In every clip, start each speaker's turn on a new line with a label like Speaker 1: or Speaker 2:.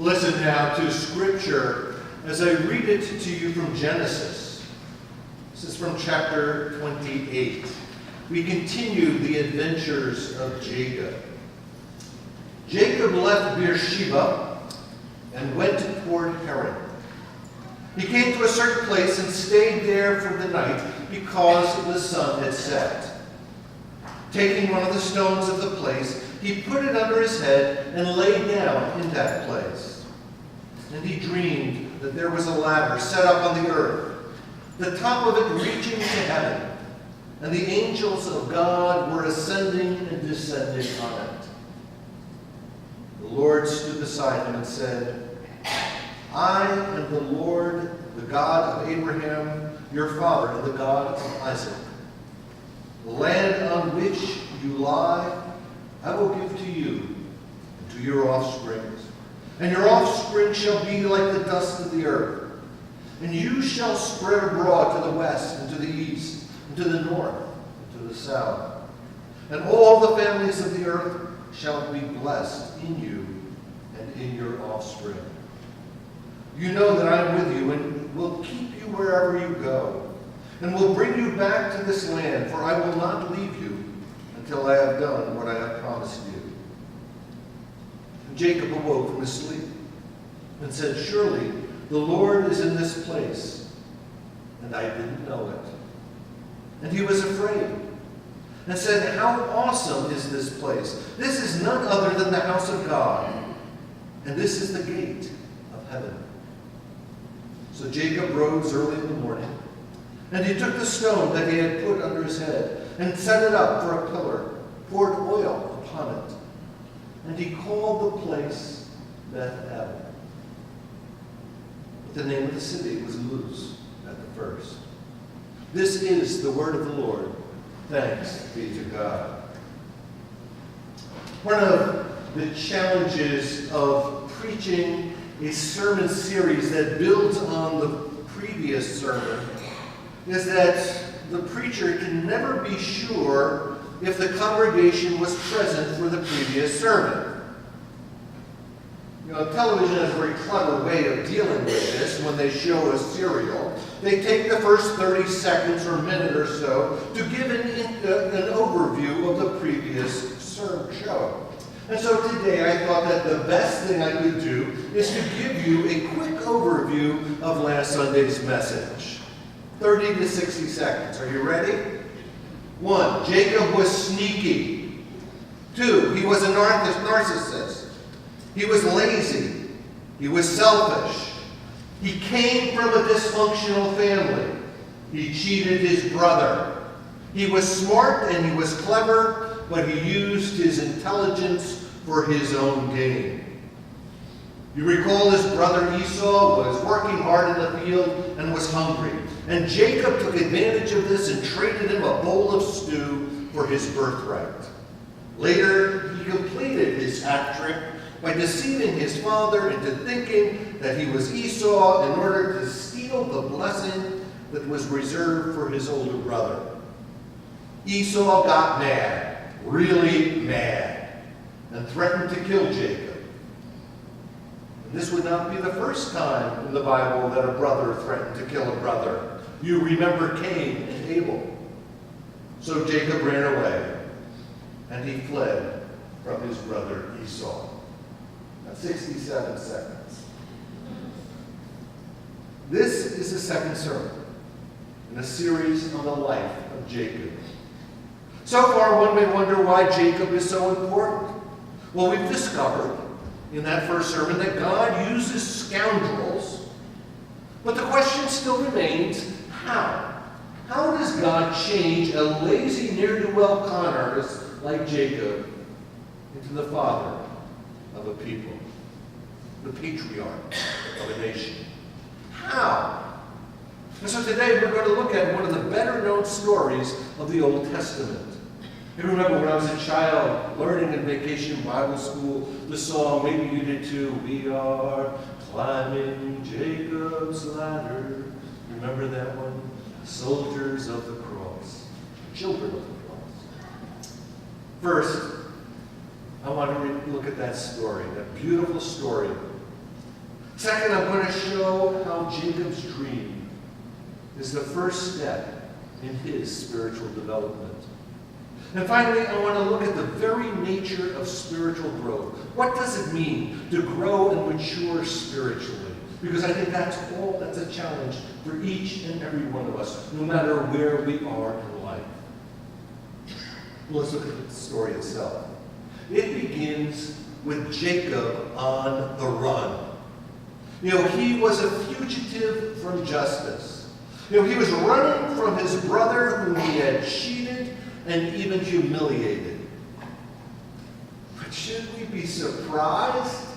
Speaker 1: Listen now to Scripture as I read it to you from Genesis. This is from chapter 28. We continue the adventures of Jacob. Jacob left Beersheba and went toward Haran. He came to a certain place and stayed there for the night because the sun had set. Taking one of the stones of the place, he put it under his head and lay down in that place. And he dreamed that there was a ladder set up on the earth, the top of it reaching to heaven, and the angels of God were ascending and descending on it. The Lord stood beside him and said, I am the Lord, the God of Abraham, your father, and the God of Isaac. The land on which you lie, I will give to you and to your offspring. And your offspring shall be like the dust of the earth. And you shall spread abroad to the west and to the east and to the north and to the south. And all the families of the earth shall be blessed in you and in your offspring. You know that I am with you and will keep you wherever you go, and will bring you back to this land, for I will not leave you until I have done what I have promised you. And Jacob awoke from his sleep and said, Surely the Lord is in this place, and I didn't know it. And he was afraid and said, How awesome is this place! This is none other than the house of God, and this is the gate of heaven. So Jacob rose early in the morning, and he took the stone that he had put under his head and set it up for a pillar, poured oil upon it, and he called the place Bethel. But the name of the city was Luz at the first. This is the word of the Lord. Thanks be to God. One of the challenges of preaching a sermon series that builds on the previous sermon is that the preacher can never be sure if the congregation was present for the previous sermon. You know, television has a very clever way of dealing with this when they show a serial. They take the first 30 seconds or minute or so to give an overview of the previous show. And so today I thought that the best thing I could do is to give you a quick overview of last Sunday's message. 30 to 60 seconds. Are you ready? 1, Jacob was sneaky. 2, he was a narcissist. He was lazy. He was selfish. He came from a dysfunctional family. He cheated his brother. He was smart and he was clever, but he used his intelligence for his own gain. You recall his brother Esau was working hard in the field and was hungry. And Jacob took advantage of this and traded him a bowl of stew for his birthright. Later, he completed his hat trick by deceiving his father into thinking that he was Esau in order to steal the blessing that was reserved for his older brother. Esau got mad, really mad, and threatened to kill Jacob. And this would not be the first time in the Bible that a brother threatened to kill a brother. You remember Cain and Abel. So Jacob ran away, and he fled from his brother Esau. That's 67 seconds. This is the second sermon in a series on the life of Jacob. So far, one may wonder why Jacob is so important. Well, we've discovered in that first sermon that God uses scoundrels, but the question still remains, how? How does God change a lazy, ne'er-do-well con artist like Jacob into the father of a people, the patriarch of a nation? How? And so today we're going to look at one of the better-known stories of the Old Testament. You remember when I was a child learning in Vacation Bible School the song, maybe you did too, We Are Climbing Jacob's Ladder. Remember that one? Soldiers of the cross, children of the cross. First, I want to look at that story, that beautiful story Second, I'm going to show how Jacob's dream is the first step in his spiritual development. And finally, I want to look at the very nature of spiritual growth. What does it mean to grow and mature spiritually? Because I think that's a challenge for each and every one of us, no matter where we are in life. Let's look at the story itself. It begins with Jacob on the run. He was a fugitive from justice. He was running from his brother whom he had cheated and even humiliated. But should we be surprised?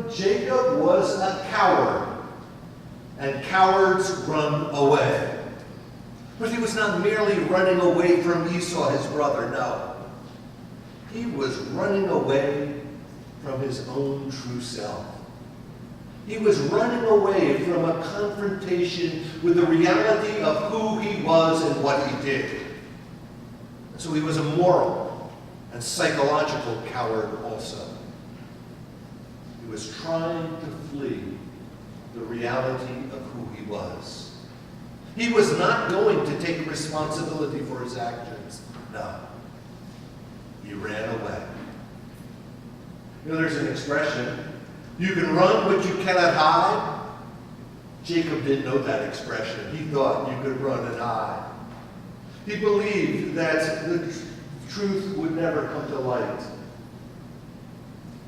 Speaker 1: Jacob was a coward, and cowards run away. But he was not merely running away from Esau, his brother, no. He was running away from his own true self. He was running away from a confrontation with the reality of who he was and what he did. And so he was a moral and psychological coward also. He was trying to flee the reality of who he was. He was not going to take responsibility for his actions. No. He ran away. There's an expression, you can run but you cannot hide. Jacob didn't know that expression. He thought you could run and hide. He believed that the truth would never come to light.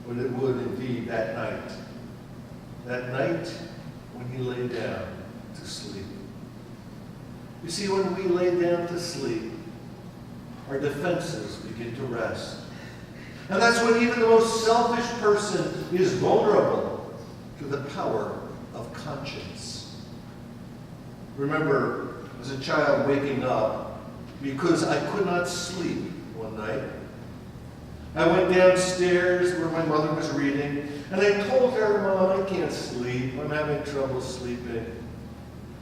Speaker 1: But it would indeed that night. That night when he lay down to sleep. You see, when we lay down to sleep, our defenses begin to rest. And that's when even the most selfish person is vulnerable to the power of conscience. Remember, as a child waking up because I could not sleep one night. I went downstairs where my mother was reading, and I told her, Mom, I can't sleep. I'm having trouble sleeping.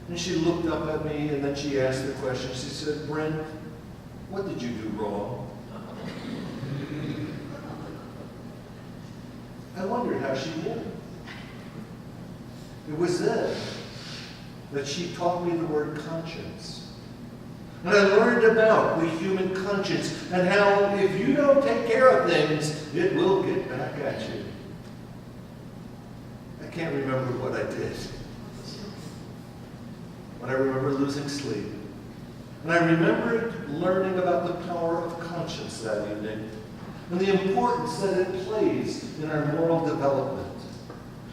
Speaker 1: And she looked up at me, and then she asked the question. She said, Brent, what did you do wrong? I wondered how she knew. It was then that she taught me the word conscience. And I learned about the human conscience and how if you don't take care of things, it will get back at you. I can't remember what I did. But I remember losing sleep. And I remembered learning about the power of conscience that evening and the importance that it plays in our moral development.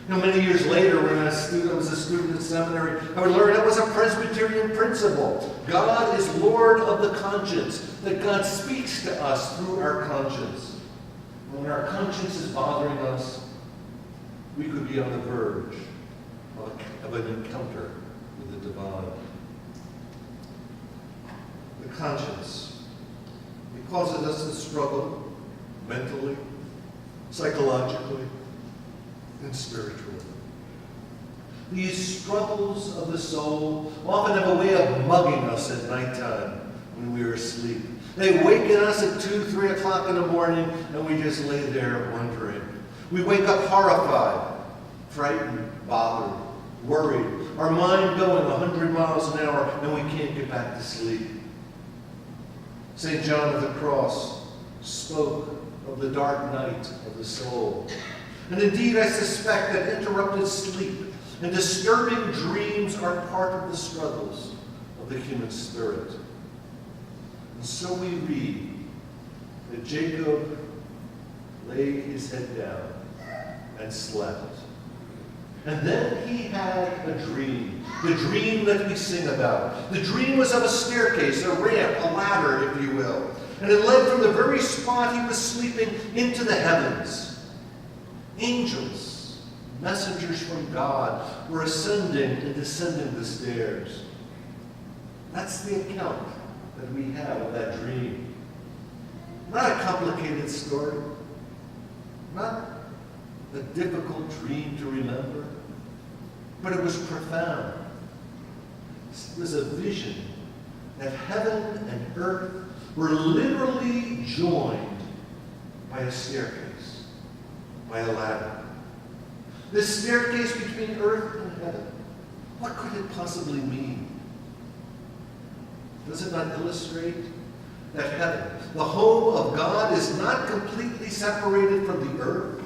Speaker 1: Many years later, when I was a student at seminary, I would learn it was a Presbyterian principle. God is Lord of the conscience, that God speaks to us through our conscience. When our conscience is bothering us, we could be on the verge of an encounter with the divine. The conscience, it causes us to struggle mentally, psychologically, and spiritually. These struggles of the soul often have a way of mugging us at nighttime when we are asleep. They waken us at 2, 3 o'clock in the morning, and we just lay there wondering. We wake up horrified, frightened, bothered, worried, our mind going 100 miles an hour, and we can't get back to sleep. St. John of the Cross spoke of the dark night of the soul. And indeed, I suspect that interrupted sleep and disturbing dreams are part of the struggles of the human spirit. And so we read that Jacob laid his head down and slept. And then he had a dream, the dream that we sing about. The dream was of a staircase, a ramp, a ladder, if you will. And it led from the very spot he was sleeping into the heavens. Angels, messengers from God, were ascending and descending the stairs. That's the account that we have of that dream. Not a complicated story. Not a difficult dream to remember. But it was profound. It was a vision that heaven and earth were literally joined by a staircase, by a ladder. This staircase between earth and heaven, what could it possibly mean? Does it not illustrate that heaven, the home of God, is not completely separated from the earth?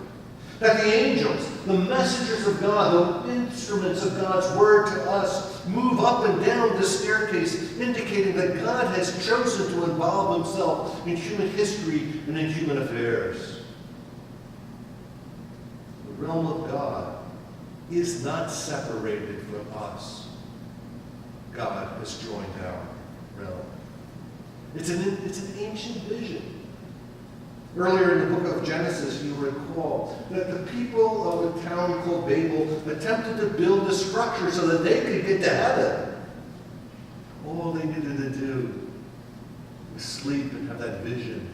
Speaker 1: That the angels, the messengers of God, the instruments of God's word to us, move up and down the staircase, indicating that God has chosen to involve himself in human history and in human affairs. The realm of God is not separated from us. God has joined our realm. It's an ancient vision. Earlier in the book of Genesis, you recall that the people of a town called Babel attempted to build a structure so that they could get to heaven. All they needed to do was sleep and have that vision.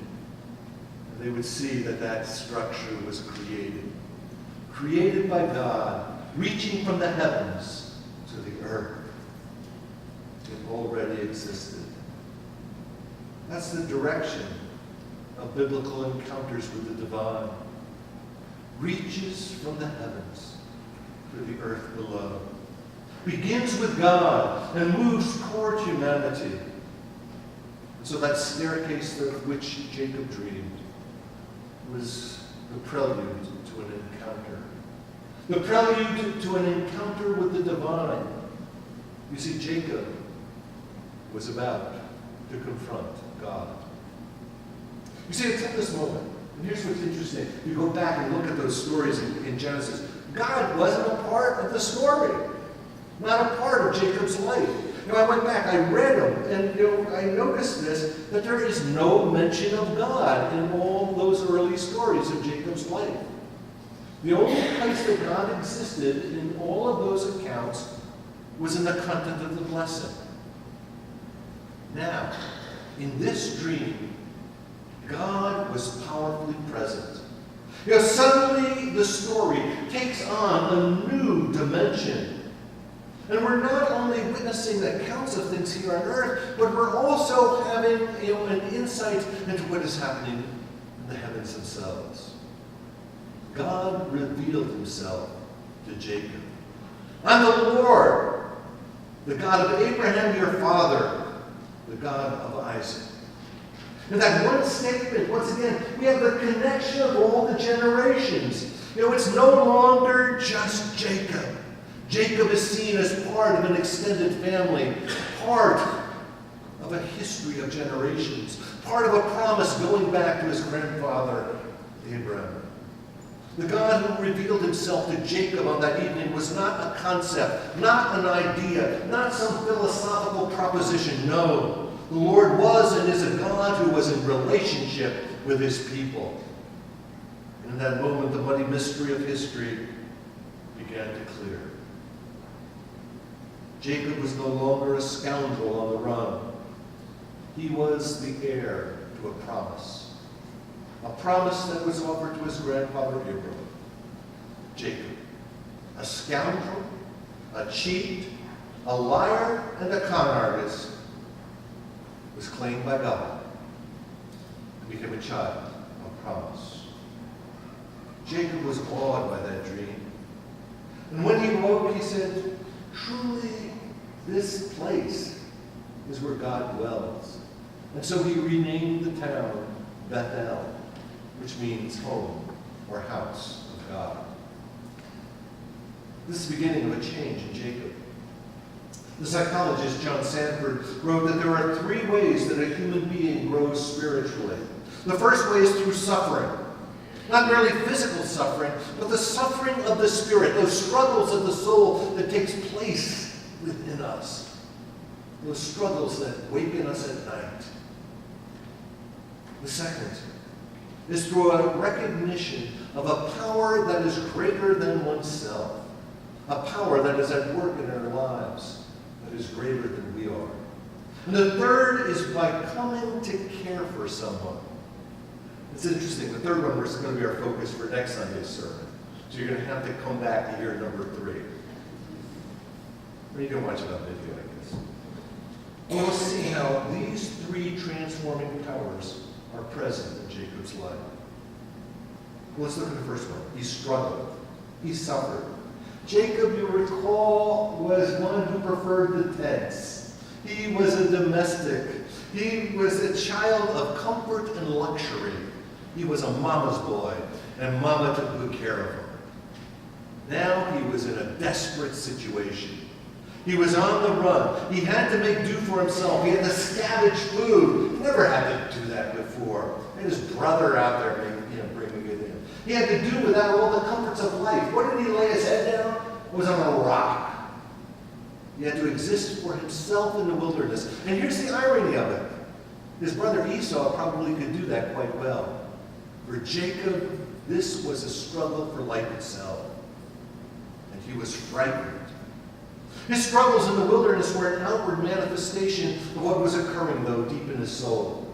Speaker 1: And they would see that that structure was created by God, reaching from the heavens to the earth. It already existed. That's the direction of biblical encounters with the divine. Reaches from the heavens to the earth below. Begins with God and moves toward humanity. So that staircase of which Jacob dreamed was the prelude to an encounter. The prelude to an encounter with the divine. You see, Jacob was about to confront God. You see, it's at this moment, and here's what's interesting. You go back and look at those stories in Genesis. God wasn't a part of the story, not a part of Jacob's life. I went back, I read them, and I noticed this, that there is no mention of God in all those early stories of Jacob's life. The only place that God existed in all of those accounts was in the content of the blessing. Now, in this dream, God was powerfully present. Suddenly the story takes on a new dimension. And we're not only witnessing accounts of things here on earth, but we're also having an insight into what is happening in the heavens themselves. God revealed himself to Jacob. I'm the Lord, the God of Abraham your father, the God of Isaac. In that one statement, once again, we have the connection of all the generations. It's no longer just Jacob. Jacob is seen as part of an extended family, part of a history of generations, part of a promise going back to his grandfather, Abraham. The God who revealed himself to Jacob on that evening was not a concept, not an idea, not some philosophical proposition. No. The Lord was and is a God who was in relationship with his people. And in that moment, the muddy mystery of history began to clear. Jacob was no longer a scoundrel on the run. He was the heir to a promise that was offered to his grandfather Abraham. Jacob, a scoundrel, a cheat, a liar, and a con artist, was claimed by God to become a child of promise. Jacob was awed by that dream. And when he woke, he said, truly, this place is where God dwells. And so he renamed the town Bethel, which means home or house of God. This is the beginning of a change in Jacob. The psychologist John Sanford wrote that there are three ways that a human being grows spiritually. The first way is through suffering. Not merely physical suffering, but the suffering of the spirit, those struggles of the soul that takes place within us. Those struggles that waken us at night. The second is through a recognition of a power that is greater than oneself. A power that is at work in our lives that is greater than we are. And the third is by coming to care for someone. It's interesting. The third one is going to be our focus for next Sunday's sermon. So you're going to have to come back to hear number 3. Or you can watch it on video, I guess. And we'll see how these 3 transforming powers are present in Jacob's life. Let's look at the first one. He struggled. He suffered. Jacob, you recall, was one who preferred the tents. He was a domestic. He was a child of comfort and luxury. He was a mama's boy, and mama took good care of him. Now he was in a desperate situation. He was on the run. He had to make do for himself. He had to scavenge food. He never had to do that before. He had his brother out there bringing it in. He had to do without all the comforts of life. What did he lay his head down? It was on a rock. He had to exist for himself in the wilderness. And here's the irony of it. His brother Esau probably could do that quite well. For Jacob, this was a struggle for life itself. And he was frightened. His struggles in the wilderness were an outward manifestation of what was occurring, though, deep in his soul.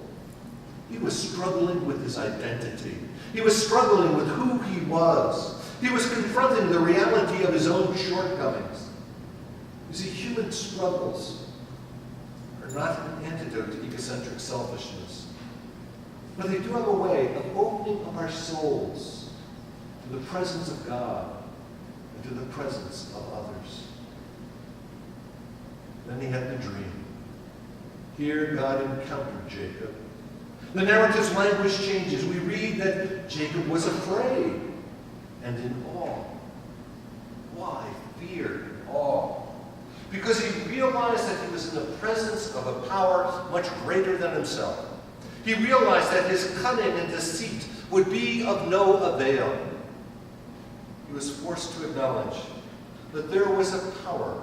Speaker 1: He was struggling with his identity. He was struggling with who he was. He was confronting the reality of his own shortcomings. You see, human struggles are not an antidote to egocentric selfishness, but they do have a way of opening up our souls to the presence of God and to the presence of others. Then he had the dream. Here God encountered Jacob. The narrative's language changes. We read that Jacob was afraid and in awe. Why fear and awe? Because he realized that he was in the presence of a power much greater than himself. He realized that his cunning and deceit would be of no avail. He was forced to acknowledge that there was a power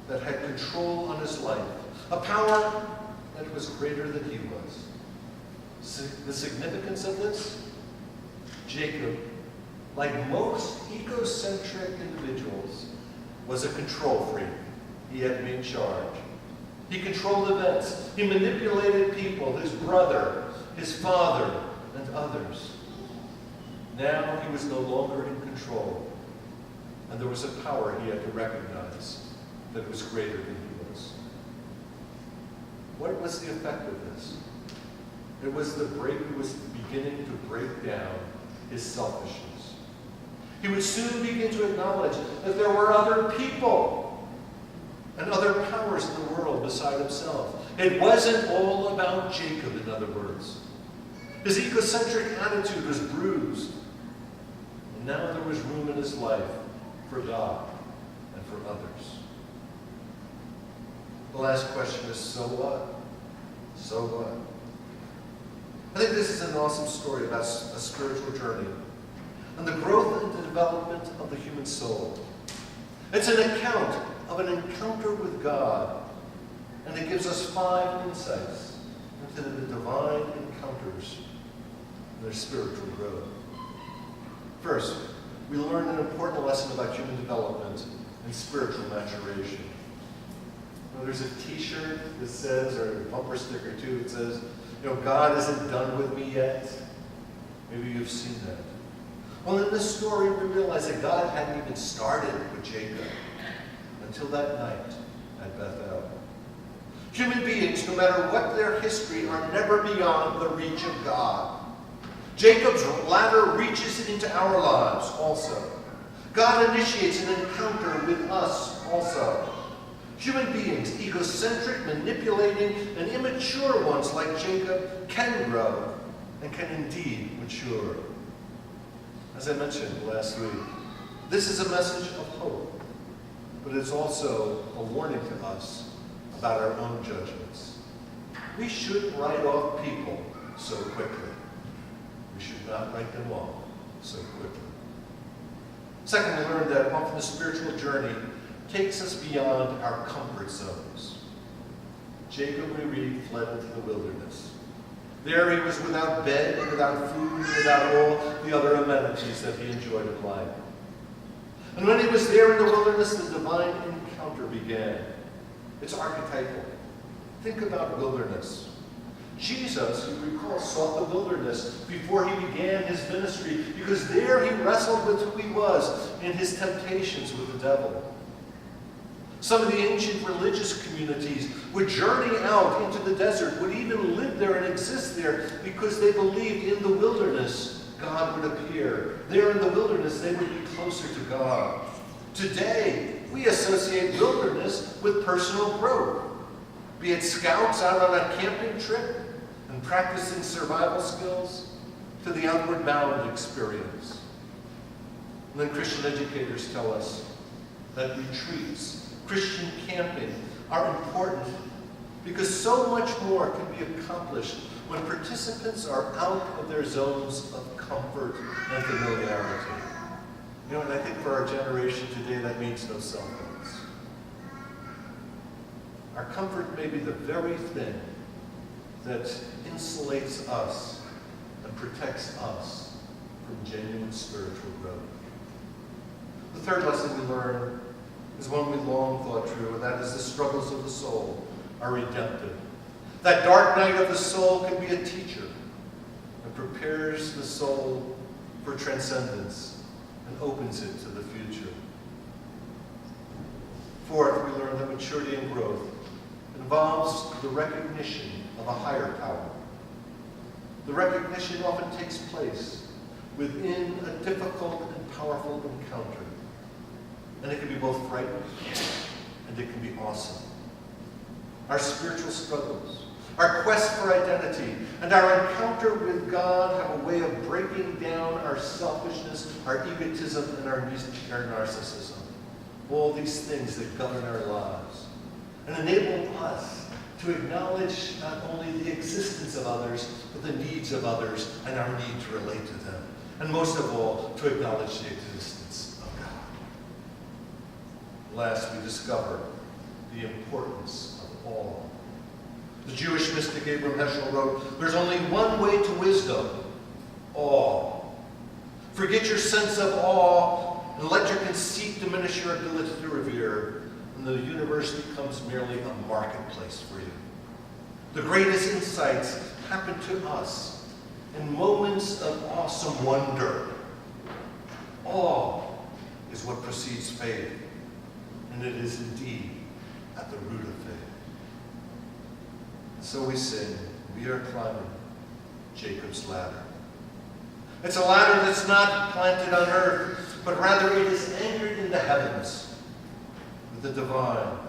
Speaker 1: that had control on his life, a power that was greater than he was. The significance of this? Jacob, like most egocentric individuals, was a control freak. He had to be in charge. He controlled events. He manipulated people, his brother, his father, and others. Now he was no longer in control, and there was a power he had to recognize that was greater than he was. What was the effect of this? It was he was beginning to break down his selfishness. He would soon begin to acknowledge that there were other people and other powers in the world beside himself. It wasn't all about Jacob, in other words. His egocentric attitude was bruised. And now there was room in his life for God and for others. The last question is, so what? So what? I think this is an awesome story about a spiritual journey and the growth and the development of the human soul. It's an account of an encounter with God, and it gives us 5 insights into the divine encounters and their spiritual growth. First, we learn an important lesson about human development and spiritual maturation. There's a t-shirt that says, or a bumper sticker too, that says, God isn't done with me yet. Maybe you've seen that. Well, in this story, we realize that God hadn't even started with Jacob until that night at Bethel. Human beings, no matter what their history, are never beyond the reach of God. Jacob's ladder reaches into our lives also. God initiates an encounter with us also. Human beings, egocentric, manipulating, and immature ones like Jacob, can grow and can indeed mature. As I mentioned last week, this is a message of hope, but it's also a warning to us about our own judgments. We shouldn't write off people so quickly. We should not write them off so quickly. Second, we learned that often the spiritual journey takes us beyond our comfort zones. Jacob, we read, fled into the wilderness. There he was without bed, and without food, and without all the other amenities that he enjoyed in life. And when he was there in the wilderness, the divine encounter began. It's archetypal. Think about wilderness. Jesus, you recall, sought the wilderness before he began his ministry, because there he wrestled with who he was in his temptations with the devil. Some of the ancient religious communities would journey out into the desert, would even live there and exist there because they believed in the wilderness God would appear. There in the wilderness, they would be closer to God. Today, we associate wilderness with personal growth, be it scouts out on a camping trip and practicing survival skills, to the outward bound experience. And then Christian educators tell us that retreats, Christian camping, are important because so much more can be accomplished when participants are out of their zones of comfort and familiarity. You know, and I think for our generation today, that means no cell phones. Our comfort may be the very thing that insulates us and protects us from genuine spiritual growth. The third lesson we learn is one we long thought true, and that is the struggles of the soul are redemptive. That dark night of the soul can be a teacher and prepares the soul for transcendence and opens it to the future. Fourth, we learn that maturity and growth involves the recognition of a higher power. The recognition often takes place within a difficult and powerful encounter. And it can be both frightening and it can be awesome. Our spiritual struggles, our quest for identity, and our encounter with God have a way of breaking down our selfishness, our egotism, and our narcissism. All these things that govern our lives. And enable us to acknowledge not only the existence of others, but the needs of others and our need to relate to them. And most of all, to acknowledge the existence of God. Last, we discover the importance of awe. The Jewish mystic Abraham Heschel wrote, "There's only one way to wisdom, awe. Forget your sense of awe and let your conceit diminish your ability to revere, and the universe becomes merely a marketplace for you." The greatest insights happen to us in moments of awesome wonder. Awe is what precedes faith, and it is indeed at the root of faith. And so we sing, we are climbing Jacob's ladder. It's a ladder that's not planted on earth, but rather it is anchored in the heavens with the divine.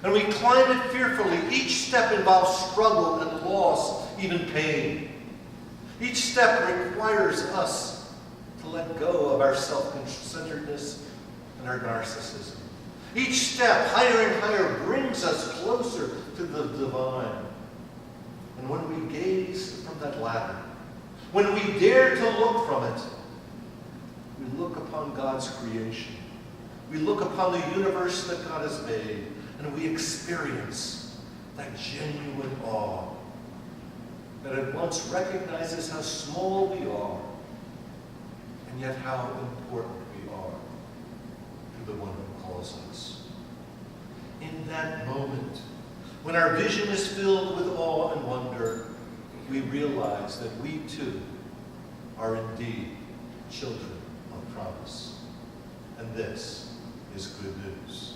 Speaker 1: And we climb it fearfully. Each step involves struggle and loss, even pain. Each step requires us to let go of our self-centeredness and our narcissism. Each step, higher and higher, brings us closer to the divine. And when we gaze from that ladder, when we dare to look from it, we look upon God's creation. We look upon the universe that God has made, and we experience that genuine awe that at once recognizes how small we are, and yet how important we are to the one who calls us. In that moment, when our vision is filled with awe and wonder, we realize that we too are indeed children of promise. And this is good news.